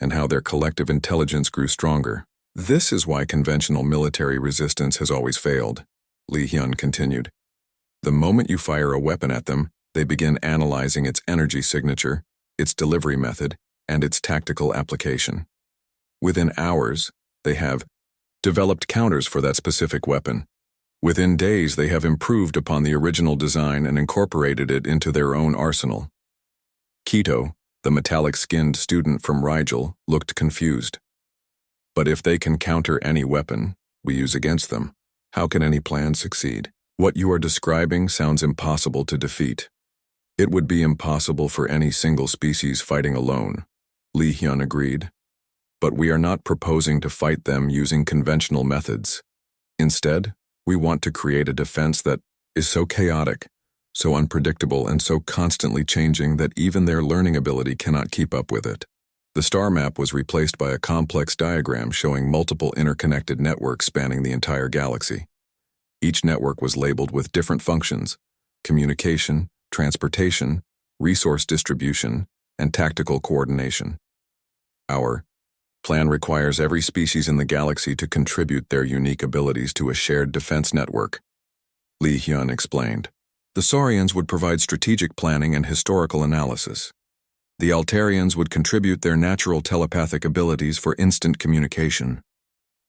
and how their collective intelligence grew stronger. This is why conventional military resistance has always failed, Lee Hyun continued. The moment you fire a weapon at them, they begin analyzing its energy signature, its delivery method, and its tactical application. Within hours, they have developed counters for that specific weapon. Within days, they have improved upon the original design and incorporated it into their own arsenal. Keto, the metallic-skinned student from Rigel, looked confused. But if they can counter any weapon we use against them, how can any plan succeed? What you are describing sounds impossible to defeat. It would be impossible for any single species fighting alone, Lee Hyun agreed. But we are not proposing to fight them using conventional methods. Instead, we want to create a defense that is so chaotic, so unpredictable, and so constantly changing that even their learning ability cannot keep up with it. The star map was replaced by a complex diagram showing multiple interconnected networks spanning the entire galaxy. Each network was labeled with different functions: communication, transportation, resource distribution, and tactical coordination. Our plan requires every species in the galaxy to contribute their unique abilities to a shared defense network, Lee Hyun explained. The Saurians would provide strategic planning and historical analysis. The Altarians would contribute their natural telepathic abilities for instant communication.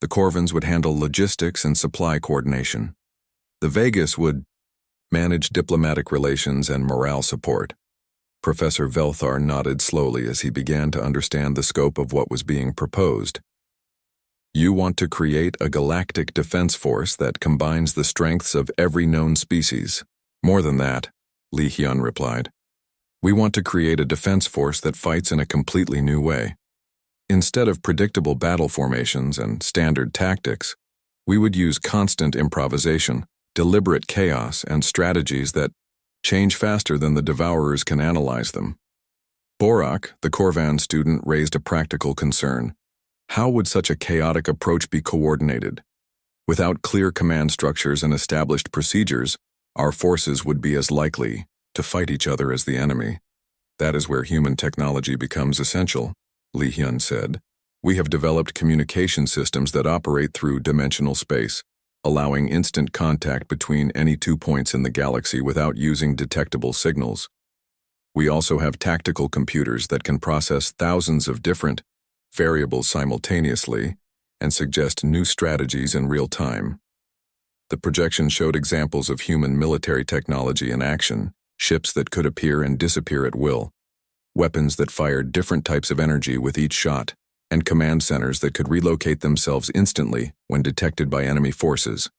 The Corvins would handle logistics and supply coordination. The Vegas would manage diplomatic relations and morale support. Professor Velthar nodded slowly as he began to understand the scope of what was being proposed. You want to create a galactic defense force that combines the strengths of every known species. More than that, Lee Hyun replied. We want to create a defense force that fights in a completely new way. Instead of predictable battle formations and standard tactics, we would use constant improvisation, deliberate chaos, and strategies that change faster than the Devourers can analyze them. Borak, the Corvan student, raised a practical concern. How would such a chaotic approach be coordinated? Without clear command structures and established procedures, our forces would be as likely to fight each other as the enemy. That is where human technology becomes essential, Lee Hyun said. We have developed communication systems that operate through dimensional space, allowing instant contact between any 2 points in the galaxy without using detectable signals. We also have tactical computers that can process thousands of different variables simultaneously and suggest new strategies in real time. The projection showed examples of human military technology in action: ships that could appear and disappear at will, weapons that fired different types of energy with each shot, and command centers that could relocate themselves instantly when detected by enemy forces.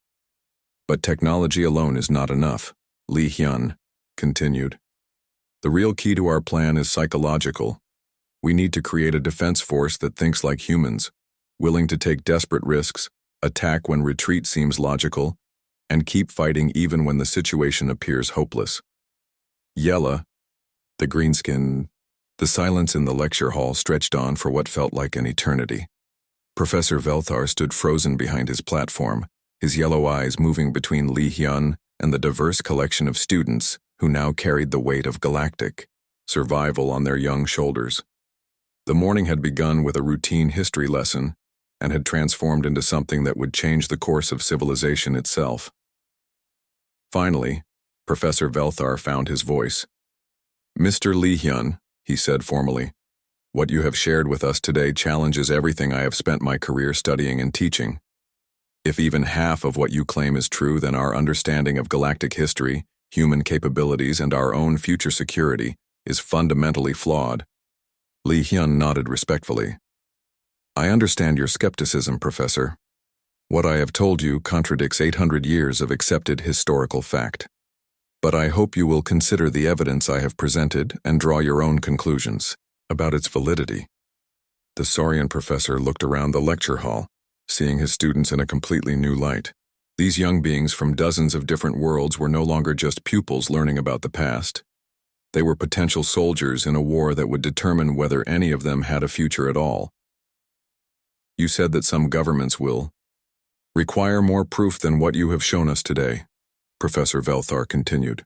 But technology alone is not enough, Lee Hyun continued. The real key to our plan is psychological. We need to create a defense force that thinks like humans, willing to take desperate risks, attack when retreat seems logical, and keep fighting even when the situation appears hopeless. Yella, the greenskin. The silence in the lecture hall stretched on for what felt like an eternity. Professor Velthar stood frozen behind his platform, his yellow eyes moving between Lee Hyun and the diverse collection of students who now carried the weight of galactic survival on their young shoulders. The morning had begun with a routine history lesson and had transformed into something that would change the course of civilization itself. Finally, Professor Velthar found his voice. Mr. Lee Hyun, he said formally, what you have shared with us today challenges everything I have spent my career studying and teaching. If even half of what you claim is true, then our understanding of galactic history, human capabilities, and our own future security is fundamentally flawed. Lee Hyun nodded respectfully. I understand your skepticism, Professor. What I have told you contradicts 800 years of accepted historical fact. But I hope you will consider the evidence I have presented and draw your own conclusions about its validity. The Saurian professor looked around the lecture hall, seeing his students in a completely new light. These young beings from dozens of different worlds were no longer just pupils learning about the past. They were potential soldiers in a war that would determine whether any of them had a future at all. You said that some governments will require more proof than what you have shown us today, Professor Velthar continued.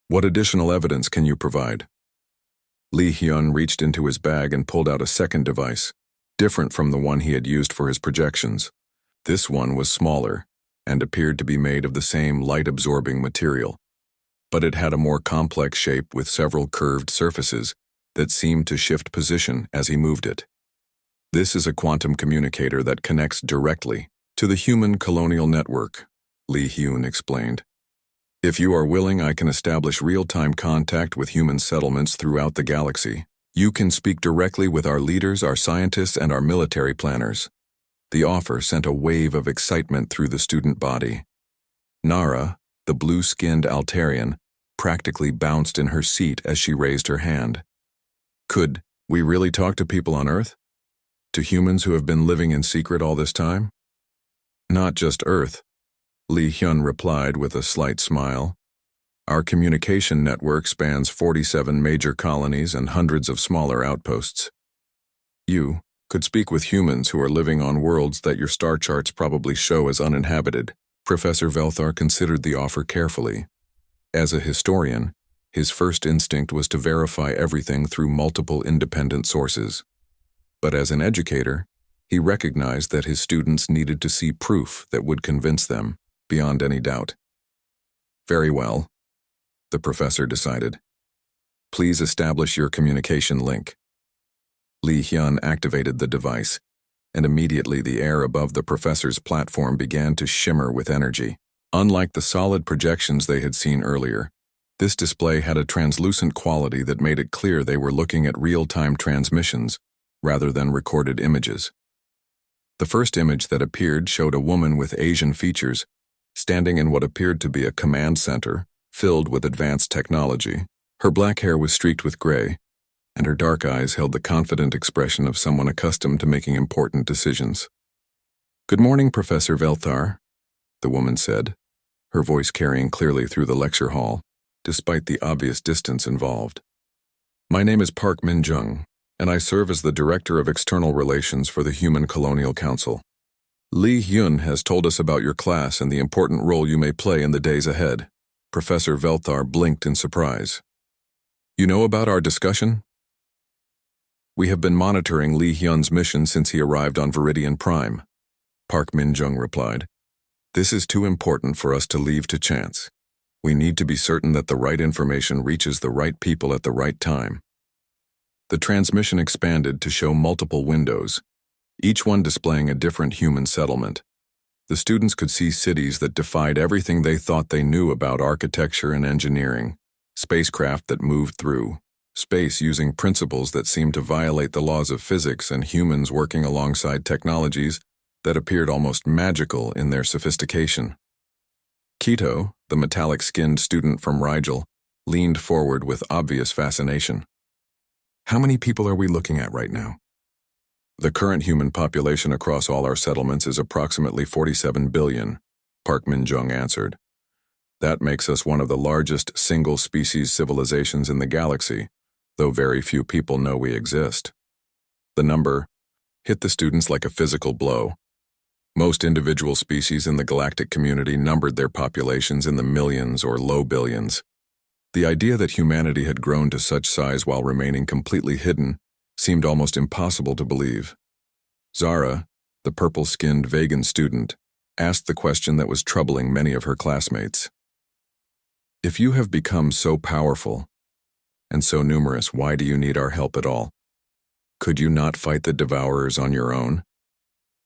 What additional evidence can you provide? Li Hyun reached into his bag and pulled out a second device, different from the one he had used for his projections. This one was smaller and appeared to be made of the same light-absorbing material, but it had a more complex shape with several curved surfaces that seemed to shift position as he moved it. This is a quantum communicator that connects directly to the human colonial network, Li Hyun explained. If you are willing, I can establish real-time contact with human settlements throughout the galaxy. You can speak directly with our leaders, our scientists, and our military planners. The offer sent a wave of excitement through the student body. Nara, the blue-skinned Altarian, practically bounced in her seat as she raised her hand. Could we really talk to people on Earth? To humans who have been living in secret all this time? Not just Earth, Li Hyun replied with a slight smile. Our communication network spans 47 major colonies and hundreds of smaller outposts. You could speak with humans who are living on worlds that your star charts probably show as uninhabited. Professor Velthar considered the offer carefully. As a historian, his first instinct was to verify everything through multiple independent sources. But as an educator, he recognized that his students needed to see proof that would convince them, beyond any doubt. Very well, the professor decided. Please establish your communication link. Li Hyun activated the device, and immediately the air above the professor's platform began to shimmer with energy. Unlike the solid projections they had seen earlier, this display had a translucent quality that made it clear they were looking at real-time transmissions rather than recorded images. The first image that appeared showed a woman with Asian features standing in what appeared to be a command center filled with advanced technology. Her black hair was streaked with gray, and her dark eyes held the confident expression of someone accustomed to making important decisions. Good morning, Professor Velthar, the woman said, her voice carrying clearly through the lecture hall, despite the obvious distance involved. My name is Park Min-jung, and I serve as the Director of External Relations for the Human Colonial Council. Li Hyun has told us about your class and the important role you may play in the days ahead. Professor Velthar blinked in surprise. You know about our discussion? We have been monitoring Li Hyun's mission since he arrived on Viridian Prime, Park Min-jung replied. This is too important for us to leave to chance. We need to be certain that the right information reaches the right people at the right time. The transmission expanded to show multiple windows, each one displaying a different human settlement. The students could see cities that defied everything they thought they knew about architecture and engineering, spacecraft that moved through space using principles that seemed to violate the laws of physics, and humans working alongside technologies that appeared almost magical in their sophistication. Kito, the metallic-skinned student from Rigel, leaned forward with obvious fascination. How many people are we looking at right now? The current human population across all our settlements is approximately 47 billion, Park Min-jung answered. That makes us one of the largest single-species civilizations in the galaxy, though very few people know we exist. The number hit the students like a physical blow. Most individual species in the galactic community numbered their populations in the millions or low billions. The idea that humanity had grown to such size while remaining completely hidden seemed almost impossible to believe. Zara, the purple-skinned vegan student, asked the question that was troubling many of her classmates. If you have become so powerful and so numerous, why do you need our help at all? Could you not fight the Devourers on your own?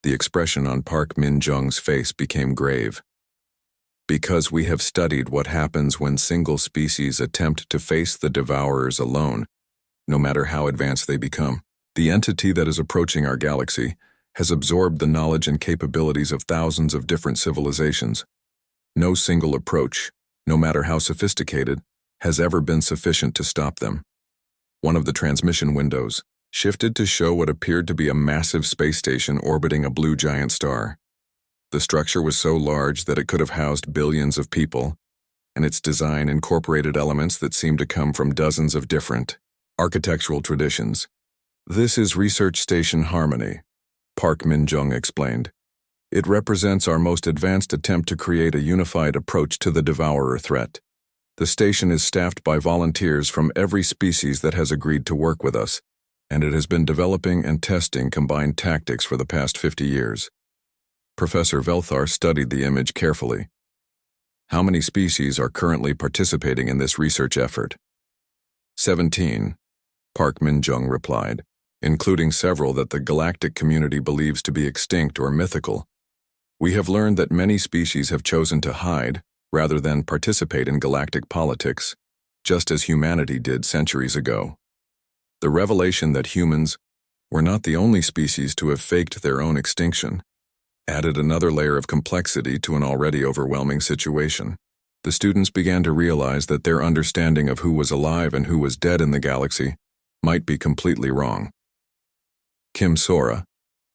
The expression on Park Min-jung's face became grave. Because we have studied what happens when single species attempt to face the Devourers alone, no matter how advanced they become. The entity that is approaching our galaxy has absorbed the knowledge and capabilities of thousands of different civilizations. No single approach, no matter how sophisticated, has ever been sufficient to stop them. One of the transmission windows shifted to show what appeared to be a massive space station orbiting a blue giant star. The structure was so large that it could have housed billions of people, and its design incorporated elements that seemed to come from dozens of different architectural traditions. "This is Research Station Harmony," Park Min-jung explained. "It represents our most advanced attempt to create a unified approach to the devourer threat. The station is staffed by volunteers from every species that has agreed to work with us, and it has been developing and testing combined tactics for the past 50 years. Professor Velthar studied the image carefully. "How many species are currently participating in this research effort?" 17, Park Min-jung replied, "including several that the galactic community believes to be extinct or mythical. We have learned that many species have chosen to hide rather than participate in galactic politics, just as humanity did centuries ago. The revelation that humans were not the only species to have faked their own extinction added another layer of complexity to an already overwhelming situation. The students began to realize that their understanding of who was alive and who was dead in the galaxy might be completely wrong. Kim Sora,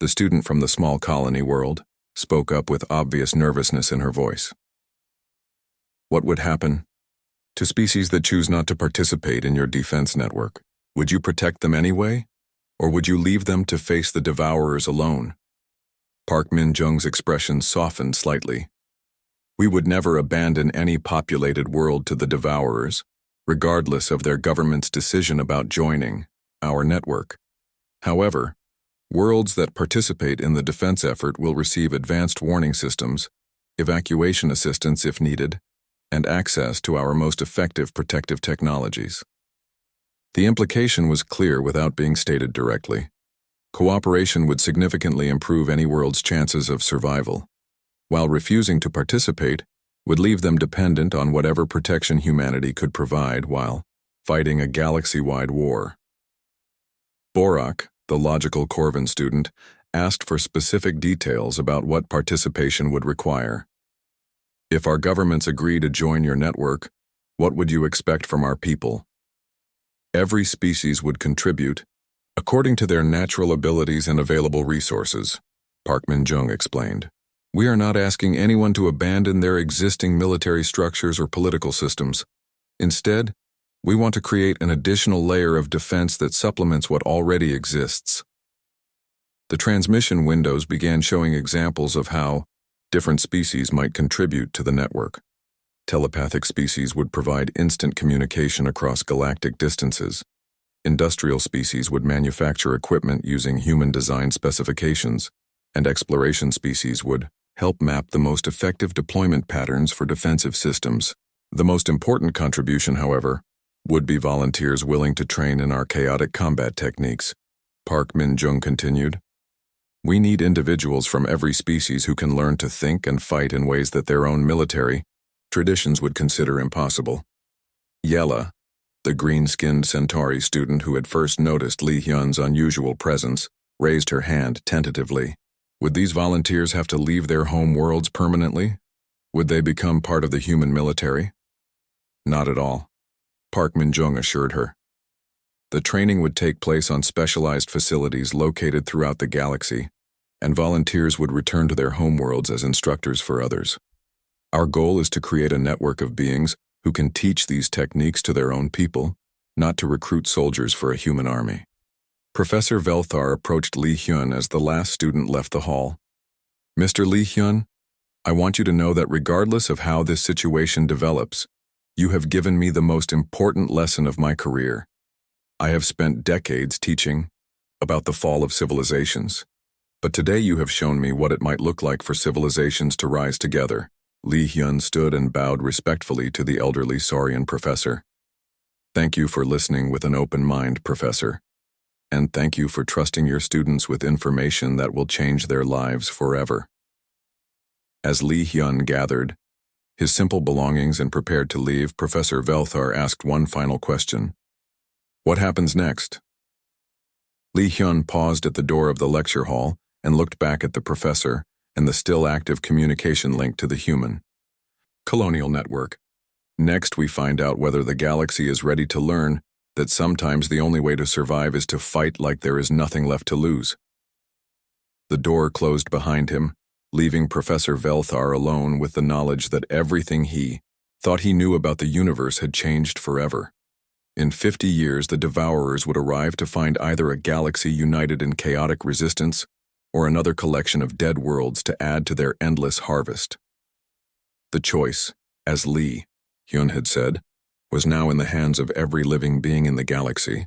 the student from the small colony world, spoke up with obvious nervousness in her voice. "What would happen to species that choose not to participate in your defense network? Would you protect them anyway, or would you leave them to face the devourers alone?" Park Min-jung's expression softened slightly. "We would never abandon any populated world to the devourers, regardless of their government's decision about joining our network. However, worlds that participate in the defense effort will receive advanced warning systems, evacuation assistance if needed, and access to our most effective protective technologies." The implication was clear without being stated directly. Cooperation would significantly improve any world's chances of survival, while refusing to participate would leave them dependent on whatever protection humanity could provide while fighting a galaxy-wide war. Borak, the logical Corvin student, asked for specific details about what participation would require. "If our governments agree to join your network, what would you expect from our people?" "Every species would contribute according to their natural abilities and available resources," Park Min-jung explained. "We are not asking anyone to abandon their existing military structures or political systems. Instead, we want to create an additional layer of defense that supplements what already exists." The transmission windows began showing examples of how different species might contribute to the network. Telepathic species would provide instant communication across galactic distances. Industrial species would manufacture equipment using human-designed specifications, and exploration species would help map the most effective deployment patterns for defensive systems. The most important contribution, however, would be volunteers willing to train in our chaotic combat techniques. Park Min-jung continued. "We need individuals from every species who can learn to think and fight in ways that their own military traditions would consider impossible." Yella, the green-skinned Centauri student who had first noticed Lee Hyun's unusual presence, raised her hand tentatively. Would these volunteers have to leave their home worlds permanently? Would they become part of the human military? Not at all, Park Min-jung assured her. The training would take place on specialized facilities located throughout the galaxy, and volunteers would return to their homeworlds as instructors for others. Our goal is to create a network of beings who can teach these techniques to their own people, not to recruit soldiers for a human army. Professor Velthar approached Lee Hyun as the last student left the hall. "Mr. Lee Hyun, I want you to know that regardless of how this situation develops, you have given me the most important lesson of my career. I have spent decades teaching about the fall of civilizations, but today you have shown me what it might look like for civilizations to rise together." Lee Hyun stood and bowed respectfully to the elderly Saurian professor. "Thank you for listening with an open mind, Professor. And thank you for trusting your students with information that will change their lives forever." As Lee Hyun gathered his simple belongings and prepared to leave, Professor Velthar asked one final question. "What happens next?" Lee Hyun paused at the door of the lecture hall and looked back at the professor and the still active communication link to the human. Colonial network. Next, we find out whether the galaxy is ready to learn that sometimes the only way to survive is to fight like there is nothing left to lose. The door closed behind him, leaving Professor Velthar alone with the knowledge that everything he thought he knew about the universe had changed forever. In 50 years, the Devourers would arrive to find either a galaxy united in chaotic resistance or another collection of dead worlds to add to their endless harvest. The choice, as Hyun had said, was now in the hands of every living being in the galaxy.